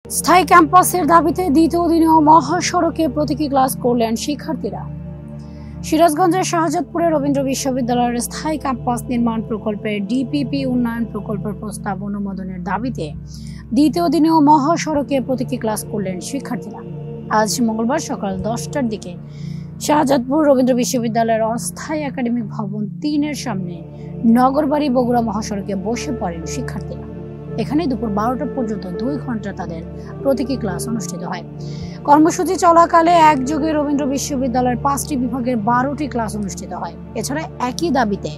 স্থায়ী ক্যাম্পাসের দাবিতে দ্বিতীয় দিনেও মহাসড়কে প্রতীকী ক্লাস করলেন শিক্ষার্থীরা। সিরাজগঞ্জের শাহজাদপুরে রবীন্দ্র বিশ্ববিদ্যালয়ের স্থায়ী ক্যাম্পাস নির্মাণ প্রকল্পের ডিপিপি উন্নয়ন প্রকল্পের প্রস্তাব অনুমোদনের দাবিতে দ্বিতীয় দিনেও মহাসড়কে প্রতীকী ক্লাস করলেন শিক্ষার্থীরা। আজ মঙ্গলবার সকাল 10টার দিকে শাহজাদপুর রবীন্দ্র বিশ্ববিদ্যালয়ের অস্থায়ী একাডেমিক ভবন 3-এর সামনে নগরবাড়ি বগুড়া মহাসড়কে বসে পড়েন শিক্ষার্থীরা। এখানে দুপুর 12টা পর্যন্ত 2 ঘন্টা তাদের প্রতীকী ক্লাস অনুষ্ঠিত হয়। কর্মসূচি চলাকালে একযোগে রবীন্দ্র বিশ্ববিদ্যালয়ের 5টি বিভাগের 12টি ক্লাস অনুষ্ঠিত হয়। এছাড়া একই দাবিতে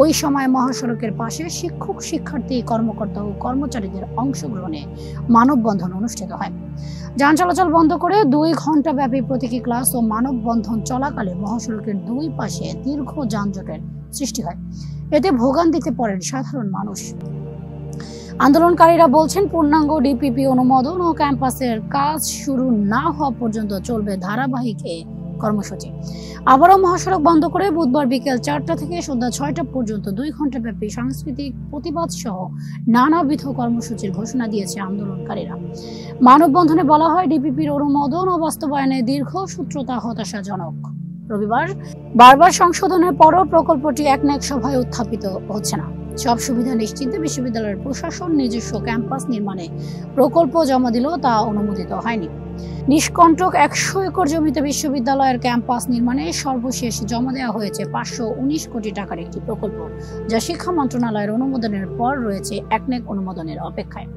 ওই সময় মহাসড়কের পাশে শিক্ষক, শিক্ষার্থী, কর্মকর্তা ও কর্মচারীদের অংশগ্রহণে মানববন্ধন অনুষ্ঠিত হয়। যান চলাচল বন্ধ করে 2 ঘন্টা ব্যাপী প্রতীকী ক্লাস ও মানববন্ধন চলাকালে মহাসড়কের 2 পাশে দীর্ঘ যানজটের সৃষ্টি হয়। এতে ভোগান্তিতে পড়েন সাধারণ মানুষ। আন্দোলনকারীরা বলছেন, পূর্ণাঙ্গ ডিপিপি অনুমোদন ও ক্যাম্পাসের কাজ শুরু না হওয়া পর্যন্ত চলবে ধারাবাহিক কর্মসূচি। আবারও মহাসড়ক বন্ধ করে বুধবার বিকেল 4টা থেকে সন্ধ্যা 6টা পর্যন্ত 2 ঘন্টা ব্যাপী সাংস্কৃতিক প্রতিবাদ সহ নানাবিধ কর্মসূচির ঘোষণা দিয়েছে আন্দোলনকারীরা। মানববন্ধনে বলা হয়, ডিপিপির অনুমোদন ও বাস্তবায়নে দীর্ঘসূত্রতা হতাশাজনক। রবিবার বারবার সংশোধনের পরও প্রকল্পটি একনেক সভায় উত্থাপিত হচ্ছে না। সব সুবিধা নিশ্চিন্তে বিশ্ববিদ্যালয়ের প্রশাসন নিজস্ব ক্যাম্পাস নির্মাণে প্রকল্প জমা দিলেও তা অনুমোদিত হয়নি। নিষ্কণ্টক 100 একর জমিতে বিশ্ববিদ্যালয়ের ক্যাম্পাস নির্মাণে সর্বশেষ জমা দেওয়া হয়েছে 519 কোটি টাকার একটি প্রকল্প, যা শিক্ষা মন্ত্রণালয়ের অনুমোদনের পর রয়েছে একনেক অনুমোদনের অপেক্ষায়।